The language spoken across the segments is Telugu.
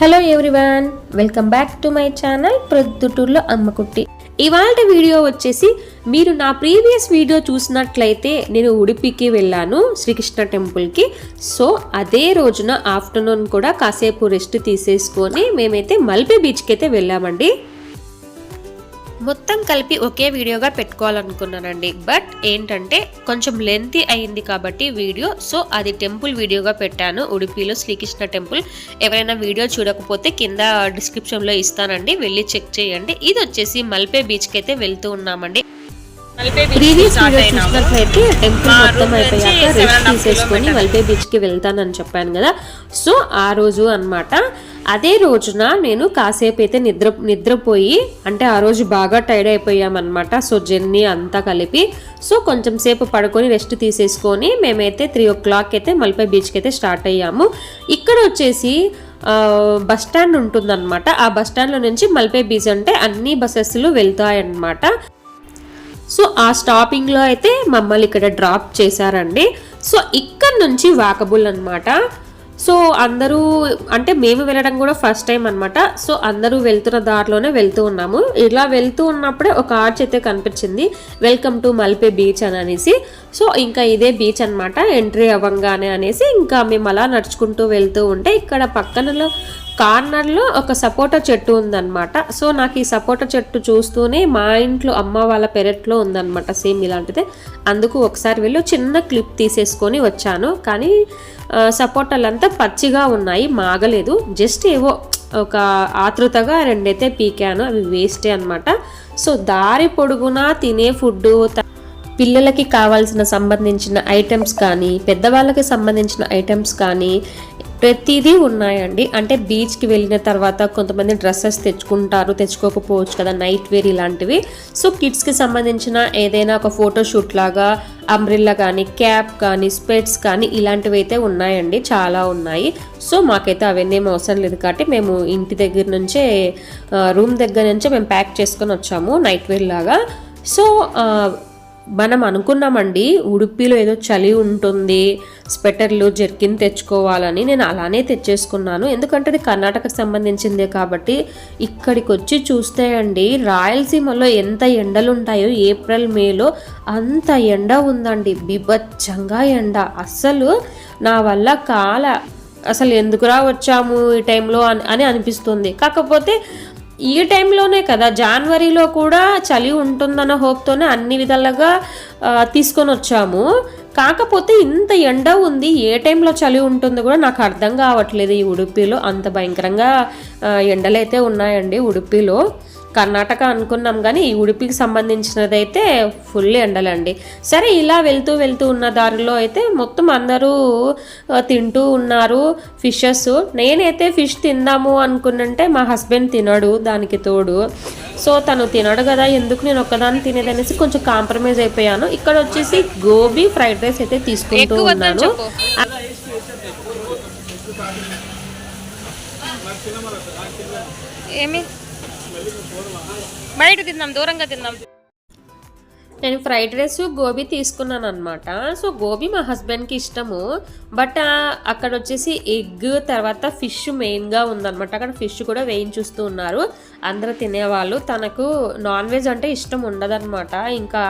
Hello everyone, welcome back to my channel ప్రొద్దుటూర్లో అమ్మకుట్టి. ఇవాళ వీడియో వచ్చేసి మీరు నా ప్రీవియస్ వీడియో చూసినట్లయితే నేను ఉడిపికి వెళ్ళాను శ్రీకృష్ణ టెంపుల్కి. సో అదే రోజున ఆఫ్టర్నూన్ కూడా కాసేపు రెస్ట్ తీసేసుకొని మేమైతే మల్పే బీచ్కి అయితే వెళ్ళామండి. మొత్తం కలిపి ఒకే వీడియోగా పెట్టుకోవాలనుకున్నానండి, బట్ ఏంటంటే కొంచెం లెంతీ అయింది కాబట్టి వీడియో, సో అది టెంపుల్ వీడియోగా పెట్టాను. ఉడిపిలో శ్రీకృష్ణ టెంపుల్. ఎవరైనా వీడియో చూడకపోతే కింద డిస్క్రిప్షన్లో ఇస్తానండి, వెళ్ళి చెక్ చేయండి. ఇది వచ్చేసి మల్పే బీచ్కి అయితే వెళ్తూ ఉన్నామండి. ప్రీవియస్ వీడియో చూసినట్లయితే టెంపుల్ మొత్తం అయిపోయాక రెస్ట్ తీసేసుకొని మల్పే బీచ్కి వెళ్తానని చెప్పాను కదా. సో ఆ రోజు అన్నమాట. అదే రోజున నేను కాసేపు అయితే నిద్రపోయి, అంటే ఆ రోజు బాగా టైర్డ్ అయిపోయామన్నమాట. సో జర్నీ అంతా కలిపి సో కొంచెం సేపు పడుకొని రెస్ట్ తీసేసుకొని మేమైతే 3 o'clock అయితే మల్పే బీచ్కి అయితే స్టార్ట్ అయ్యాము. ఇక్కడ వచ్చేసి బస్ స్టాండ్ ఉంటుందన్నమాట. ఆ బస్ స్టాండ్లో నుంచి మల్పే బీచ్ అంటే అన్ని బస్సెస్లు వెళ్తాయన్నమాట. సో ఆ స్టాపింగ్లో అయితే మమ్మల్ని ఇక్కడ డ్రాప్ చేశారండి. సో ఇక్కడ నుంచి వాకబుల్ అనమాట. సో అందరూ అంటే మేము వెళ్ళడం కూడా ఫస్ట్ టైం అనమాట. సో అందరూ వెళ్తున్న దారిలోనే వెళ్తూ ఉన్నాము. ఇలా వెళ్తూ ఉన్నప్పుడే ఒక ఆర్చ్ అయితే కనిపించింది, వెల్కమ్ టు మల్పే బీచ్ అని అనేసి. సో ఇంకా ఇదే బీచ్ అనమాట ఎంట్రీ అవ్వంగానే అనేసి ఇంకా మేము అలా నడుచుకుంటూ వెళ్తూ ఉంటే ఇక్కడ పక్కనలో కార్నర్లో ఒక సపోటా చెట్టు ఉందన్నమాట. సో నాకు ఈ సపోటా చెట్టు చూస్తూనే మా ఇంట్లో అమ్మ వాళ్ళ పెరట్లో ఉందన్నమాట సేమ్ ఇలాంటిదే. అందుకు ఒకసారి వెళ్ళి చిన్న క్లిప్ తీసేసుకొని వచ్చాను. కానీ సపోటాలంతా పచ్చిగా ఉన్నాయి, మాగలేదు. జస్ట్ ఏవో ఒక ఆతృతగా రెండైతే పీకాను, అవి వేస్టే అనమాట. సో దారి పొడుగునా తినే ఫుడ్డు, పిల్లలకి కావాల్సిన సంబంధించిన ఐటమ్స్ కానీ పెద్దవాళ్ళకి సంబంధించిన ఐటమ్స్ కానీ ప్రతిదీ ఉన్నాయండి. అంటే బీచ్కి వెళ్ళిన తర్వాత కొంతమంది డ్రెస్సెస్ తెచ్చుకోకపోవచ్చు కదా, నైట్ వేర్ ఇలాంటివి. సో కిడ్స్కి సంబంధించిన ఏదైనా ఒక ఫోటోషూట్ లాగా అంబ్రిల్లా కానీ క్యాప్ కానీ స్పెట్స్ కానీ ఇలాంటివి అయితే ఉన్నాయండి, చాలా ఉన్నాయి. సో మాకైతే అవన్నీ ఏం అవసరం లేదు కాబట్టి మేము ఇంటి దగ్గర నుంచే రూమ్ దగ్గర నుంచే మేము ప్యాక్ చేసుకొని వచ్చాము నైట్ వేర్ లాగా. సో మనం అనుకున్నామండి ఉడుపిలో ఏదో చలి ఉంటుంది, స్వెటర్లు జర్కిన్ తెచ్చుకోవాలని. నేను అలానే తెచ్చేసుకున్నాను, ఎందుకంటే అది కర్ణాటకకు సంబంధించిందే కాబట్టి. ఇక్కడికి వచ్చి చూస్తే అండి రాయలసీమలో ఎంత ఎండలు ఉంటాయో ఏప్రిల్ మేలో అంత ఎండ ఉందండి, బీభత్సంగా ఎండ. అస్సలు నా వల్ల అసలు ఎందుకురా వచ్చాము ఈ టైంలో అని అనిపిస్తుంది. కాకపోతే ఈ టైంలోనే కదా, జనవరిలో కూడా చలి ఉంటుందన్న హోప్తోనే అన్ని విధాలుగా తీసుకొని వచ్చాము. కాకపోతే ఇంత ఎండ ఉంది, ఏ టైంలో చలి ఉంటుందో కూడా నాకు అర్థం కావట్లేదు. ఈ ఉడుపిలో అంత భయంకరంగా ఎండలైతే ఉన్నాయండి. ఉడుపిలో కర్ణాటక అనుకున్నాం కానీ ఈ ఉడిపికి సంబంధించినదైతే ఫుల్ ఎండలండి. సరే ఇలా వెళ్తూ ఉన్న దారిలో అయితే మొత్తం అందరూ తింటూ ఉన్నారు ఫిషెస్. నేనైతే ఫిష్ తిందాము అనుకున్నంటే మా హస్బెండ్ తినడు, దానికి తోడు. సో తను తినడు కదా, ఎందుకు నేను ఒక్కదాన్ని తినేదనేసి కొంచెం కాంప్రమైజ్ అయిపోయాను. ఇక్కడ వచ్చేసి గోబీ ఫ్రైడ్ రైస్ అయితే తీసుకుంటూ ఉన్నాను. బయట తిందాం, దూరంగా తిందాం. నేను ఫ్రైడ్ రైస్ గోబీ తీసుకున్నాను అనమాట. సో గోబీ మా హస్బెండ్కి ఇష్టము, బట్ అక్కడ వచ్చేసి ఎగ్ తర్వాత ఫిష్ మెయిన్గా ఉందన్నమాట. అక్కడ ఫిష్ కూడా వేయించుస్తూ ఉన్నారు అందరూ తినేవాళ్ళు. తనకు నాన్ వెజ్ అంటే ఇష్టం ఉండదన్నమాట. ఇంకా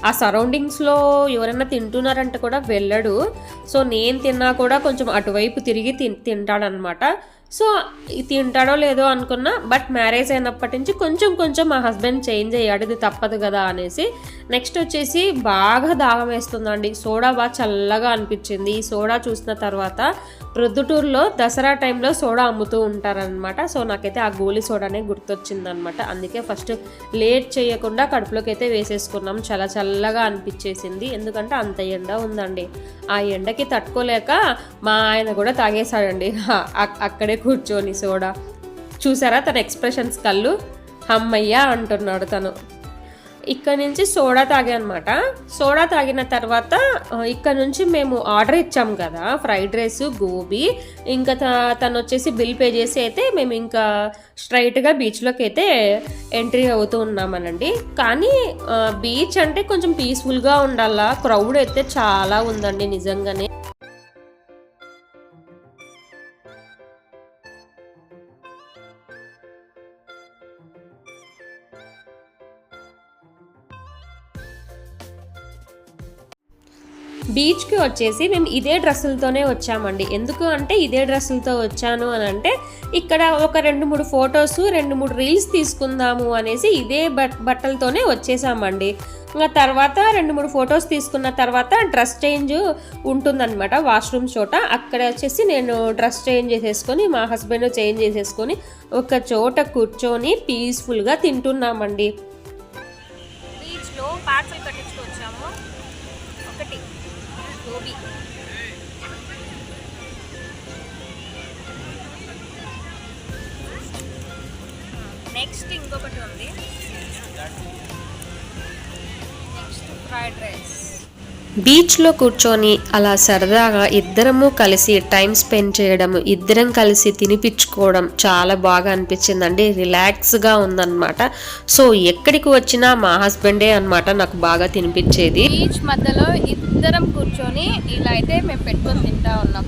ఆ సరౌండింగ్స్లో ఎవరైనా తింటున్నారంటే కూడా వెళ్ళడు. సో నేను తిన్నా కూడా కొంచెం అటువైపు తిరిగి తింటాడనమాట. సో తింటాడో లేదో అనుకున్నా, బట్ మ్యారేజ్ అయినప్పటి నుంచి కొంచెం మా హస్బెండ్ చేంజ్ అయ్యాడు, ఇది తప్పదు కదా అనేసి. నెక్స్ట్ వచ్చేసి బాగా దాహం వేస్తుందండి. సోడా బాగా చల్లగా అనిపించింది. ఈ సోడా చూసిన తర్వాత ప్రొద్దుటూరులో దసరా టైంలో సోడా అమ్ముతూ ఉంటారనమాట. సో నాకైతే ఆ గోలీ సోడానే గుర్తొచ్చింది అనమాట. అందుకే ఫస్ట్ లేట్ చేయకుండా కడుపులోకి అయితే వేసేసుకున్నాం. చాలా చల్లగా అనిపించేసింది, ఎందుకంటే అంత ఎండ ఉందండి. ఆ ఎండకి తట్టుకోలేక మా ఆయన కూడా తాగేశాడండి అక్కడే కూర్చొని సోడా. చూసారా తన ఎక్స్ప్రెషన్స్, కళ్ళు అమ్మయ్య అంటున్నాడు తను. ఇక్కడ నుంచి సోడా తాగానమాట. సోడా తాగిన తర్వాత ఇక్కడ నుంచి మేము ఆర్డర్ ఇచ్చాం కదా ఫ్రైడ్ రైస్ గోబీ. ఇంకా తను వచ్చేసి బిల్ పే చేసి అయితే మేము ఇంకా స్ట్రైట్గా బీచ్లోకి అయితే ఎంట్రీ అవుతూ ఉన్నామనండి. కానీ బీచ్ అంటే కొంచెం పీస్ఫుల్గా ఉండాలా, క్రౌడ్ అయితే చాలా ఉందండి నిజంగానే. బీచ్కి వచ్చేసి మేము ఇదే డ్రెస్సులతోనే వచ్చామండి. ఎందుకు అంటే ఇదే డ్రెస్సులతో వచ్చాను అని అంటే ఇక్కడ ఒక 2-3 ఫొటోస్ 2-3 రీల్స్ తీసుకుందాము అనేసి ఇదే బట్టలతోనే వచ్చేసామండి. ఇంకా తర్వాత 2-3 ఫొటోస్ తీసుకున్న తర్వాత డ్రెస్ చేంజ్ ఉంటుందన్నమాట వాష్రూమ్ చోట. అక్కడ వచ్చేసి నేను డ్రెస్ చేంజ్ చేసేసుకొని మా హస్బెండ్ చేంజ్ చేసేసుకొని ఒక చోట కూర్చొని పీస్ఫుల్గా తింటున్నామండి. బీచ్లో పార్సల్ కట్టించుకొచ్చాము. ఒకటి గోబీ, నెక్స్ట్ ఇంకొకటి ఉంది, నెక్స్ట్ ఫ్రైడ్ రైస్. బీచ్లో కూర్చొని అలా సరదాగా ఇద్దరము కలిసి టైం స్పెండ్ చేయడం, ఇద్దరం కలిసి తినిపించుకోవడం చాలా బాగా అనిపించిందండి. రిలాక్స్గా ఉందన్నమాట. సో ఎక్కడికి వచ్చినా మా హస్బెండే అనమాట నాకు బాగా తినిపించేది. బీచ్ మధ్యలో ఇద్దరం కూర్చొని ఇలా అయితే మేము పెట్టుకొని తింటా ఉన్నాం.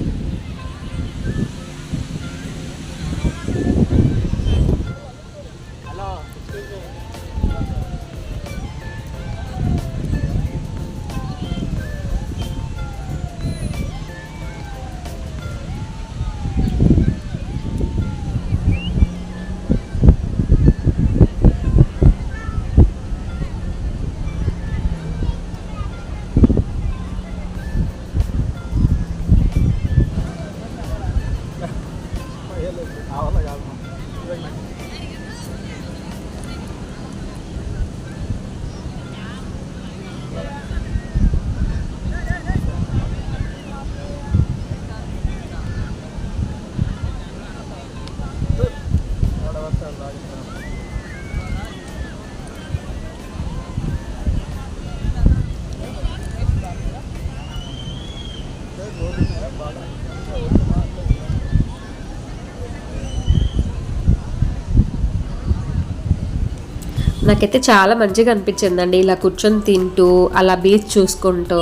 నాకైతే చాలా మంచిగా అనిపించిందండి ఇలా కూర్చొని తింటూ అలా బీచ్ చూసుకుంటూ.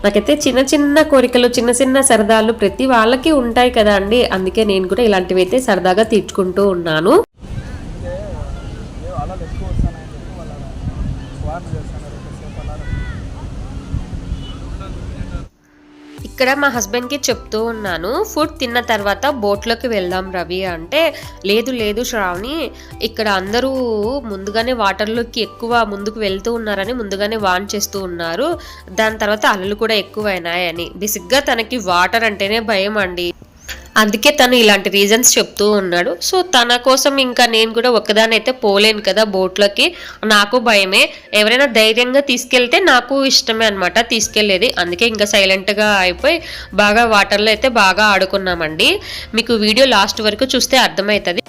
నాకైతే చిన్న చిన్న కోరికలు, చిన్న చిన్న సరదాలు ప్రతి వాళ్ళకి ఉంటాయి కదా అండి. అందుకే నేను కూడా ఇలాంటివి అయితే సరదాగా తీర్చుకుంటూ ఉన్నాను. ఇక్కడ మా హస్బెండ్కి చెప్తూ ఉన్నాను, ఫుడ్ తిన్న తర్వాత బోట్లోకి వెళ్దాం రవి అంటే, లేదు లేదు శ్రావణి, ఇక్కడ అందరూ ముందుగానే వాటర్లోకి ఎక్కువ ముందుకు వెళ్తూ ఉన్నారని ముందుగానే వార్న్ చేస్తూ ఉన్నారు. దాని తర్వాత అలలు కూడా ఎక్కువైనాయని. బేసిక్గా తనకి వాటర్ అంటేనే భయం అండి. అందుకే తను ఇలాంటి రీజన్స్ చెప్తూ ఉన్నాడు. సో తన కోసం ఇంకా నేను కూడా ఒక్కదాని అయితే పోలేను కదా బోట్లోకి, నాకు భయమే. ఎవరైనా ధైర్యంగా తీసుకెళ్తే నాకు ఇష్టమే అనమాట తీసుకెళ్లేది. అందుకే ఇంకా సైలెంట్గా అయిపోయి బాగా వాటర్లో అయితే బాగా ఆడుకున్నామండి. మీకు వీడియో లాస్ట్ వరకు చూస్తే అర్థమవుతుంది.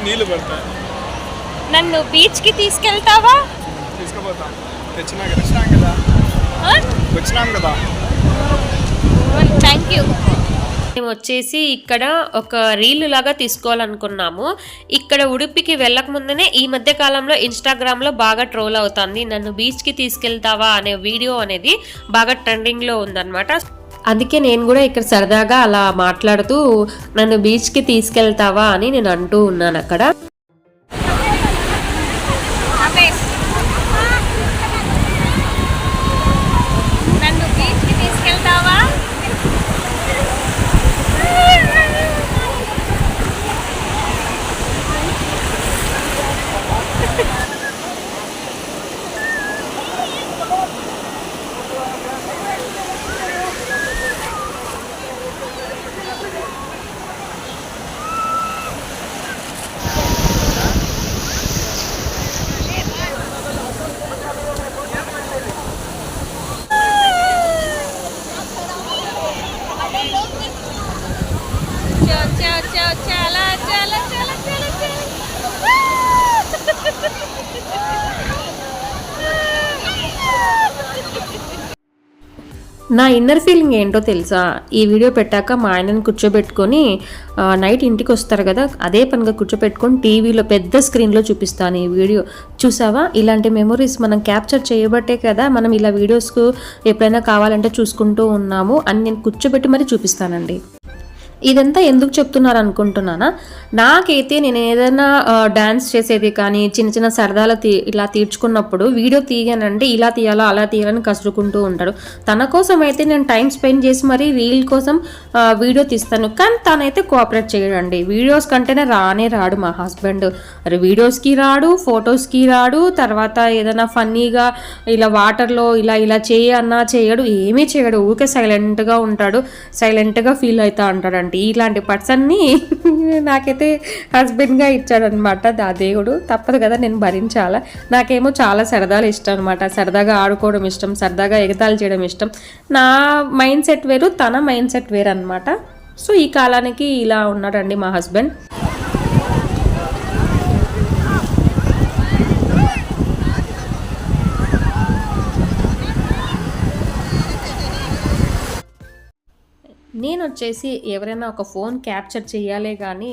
నీళ్ళు పడతాయి. నన్ను బీచ్ కి తీసుకెళ్తావా? తీసుకుపోతాం. వచ్చినాం కదా. Thank you. మేము వచ్చేసి ఇక్కడ ఒక రీల్ లాగా తీసుకోవాలనుకున్నాము. ఇక్కడ ఉడిపికి వెళ్ళక ముందునే ఈ మధ్య కాలంలో ఇన్స్టాగ్రామ్లో బాగా ట్రోల్ అవుతుంది. నన్ను బీచ్కి తీసుకెళ్తావా అనే వీడియో అనేది బాగా ట్రెండింగ్లో ఉందన్నమాట. అందుకే నేను కూడా ఇక్కడ సరదాగా అలా మాట్లాడుతూ నన్ను బీచ్కి తీసుకెళ్తావా అని నేను అంటూ ఉన్నాను అక్కడ. నన్ను బీచ్కి తీసుకెళ్తావా? నా ఇన్నర్ ఫీలింగ్ ఏంటో తెలుసా, ఈ వీడియో పెట్టాక మా ఆయనని కూర్చోబెట్టుకొని నైట్ ఇంటికి వస్తారు కదా, అదే పనిగా కూర్చోబెట్టుకొని టీవీలో పెద్ద స్క్రీన్లో చూపిస్తాను ఈ వీడియో. చూసావా, ఇలాంటి మెమొరీస్ మనం క్యాప్చర్ చేయబట్టే కదా మనం ఇలా వీడియోస్కు ఎప్పుడైనా కావాలంటే చూసుకుంటూ ఉన్నాము అని నేను కూర్చోబెట్టి మరీ చూపిస్తానండి. ఇదంతా ఎందుకు చెప్తున్నారు అనుకుంటున్నానా, నాకైతే నేను ఏదైనా డ్యాన్స్ చేసేది కానీ చిన్న చిన్న సరదాలు ఇలా తీర్చుకున్నప్పుడు వీడియో తీయనంటే ఇలా తీయాలా అలా తీయాలని కసురుకుంటూ ఉంటాడు. తన కోసం అయితే నేను టైం స్పెండ్ చేసి మరీ రీల్ కోసం వీడియో తీస్తాను, కానీ తనైతే కోఆపరేట్ చేయడండి. వీడియోస్ కంటేనే రాడు మా హస్బెండ్. వీడియోస్కి రాడు, ఫొటోస్కి రాడు, తర్వాత ఏదైనా ఫన్నీగా ఇలా వాటర్లో ఇలా చేయన్నా చేయడు, ఏమీ చేయడు. ఊరికే సైలెంట్గా ఉంటాడు, సైలెంట్గా ఫీల్ అవుతా ఉంటాడండి. ఇలాంటి పర్సన్ని నాకైతే హస్బెండ్గా ఇచ్చాడనమాట ఆ దేవుడు. తప్పదు కదా, నేను భరించాలా. నాకేమో చాలా సరదాలు ఇష్టం అనమాట. సరదాగా ఆడుకోవడం ఇష్టం, సరదాగా ఎగతాళి చేయడం ఇష్టం. నా మైండ్ సెట్ వేరు, తన మైండ్ సెట్ వేరు అనమాట. సో ఈ కాలానికి ఇలా ఉన్నాడండి మా హస్బెండ్. నేను వచ్చేసి ఎవరైనా ఒక ఫోన్ క్యాప్చర్ చేయాలే కానీ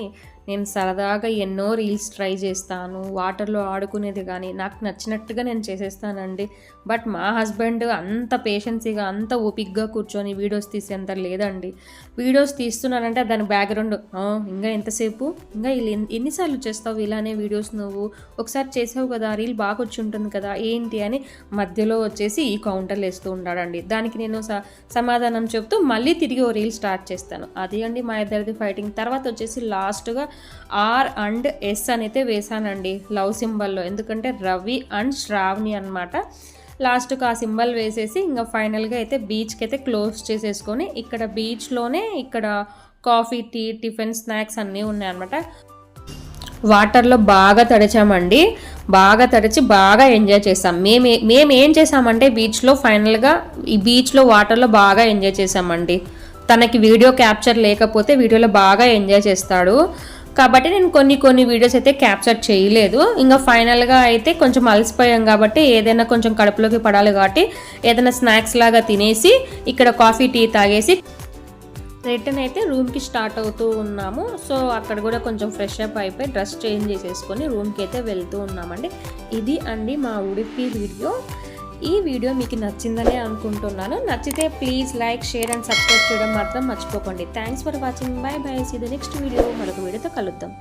నేను సరదాగా ఎన్నో రీల్స్ ట్రై చేస్తాను, వాటర్లో ఆడుకునేది కానీ నాకు నచ్చినట్టుగా నేను చేసేస్తానండి. బట్ మా హస్బెండ్ అంత పేషెన్సీగా అంత ఓపిక్గా కూర్చొని వీడియోస్ తీసేంత లేదండి. వీడియోస్ తీస్తున్నానంటే దాని బ్యాక్గ్రౌండ్ ఇంకా ఎంతసేపు, ఇంకా ఎన్నిసార్లు చేస్తావు ఇలానే వీడియోస్, నువ్వు ఒకసారి చేసావు కదా, రీల్ బాగా వచ్చి ఉంటుంది కదా, ఏంటి అని మధ్యలో వచ్చేసి ఈ కౌంటర్లు వేస్తూ ఉంటాడండి. దానికి నేను సమాధానం చెప్తూ మళ్ళీ తిరిగి ఓ రీల్ స్టార్ట్ చేస్తాను. అది అండి మా ఇద్దరిది ఫైటింగ్. తర్వాత వచ్చేసి లాస్ట్గా R&S అనైతే వేసానండి లవ్ సింబల్లో, ఎందుకంటే రవి అండ్ శ్రావణి అనమాట. లాస్ట్కి ఆ సింబల్ వేసేసి ఇంకా ఫైనల్గా అయితే బీచ్కి అయితే క్లోజ్ చేసేసుకొని, ఇక్కడ బీచ్లోనే ఇక్కడ కాఫీ, టీ, టిఫిన్, స్నాక్స్ అన్నీ ఉన్నాయన్నమాట. వాటర్లో బాగా తడిచామండి, బాగా తడిచి బాగా ఎంజాయ్ చేసాం. మేము ఏం చేసామంటే బీచ్లో ఫైనల్గా ఈ బీచ్లో వాటర్లో బాగా ఎంజాయ్ చేసామండి. తనకి వీడియో క్యాప్చర్ లేకపోతే వీడియోలో బాగా ఎంజాయ్ చేస్తాడు కాబట్టి నేను కొన్ని వీడియోస్ అయితే క్యాప్చర్ చేయలేదు. ఇంకా ఫైనల్గా అయితే కొంచెం అలసిపోయాం కాబట్టి ఏదైనా కొంచెం కడుపులోకి పడాలి కాబట్టి ఏదైనా స్నాక్స్ లాగా తినేసి ఇక్కడ కాఫీ, టీ తాగేసి రిటర్న్ అయితే రూమ్కి స్టార్ట్ అవుతూ ఉన్నాము. సో అక్కడ కూడా కొంచెం ఫ్రెష్ అప్ అయిపోయి డ్రెస్ చేంజ్ చేసేసుకొని రూమ్కి అయితే వెళ్తూ ఉన్నామండి. ఇది అండి మా ఉడిపి వీడియో. ఈ వీడియో మీకు నచ్చిందనే అనుకుంటున్నాను. నచ్చితే please like, share and subscribe చేయడం మాత్రం మర్చిపోకండి. Thanks for watching. Bye bye. See the next video. మరొక వీడియోతో కలుద్దాం.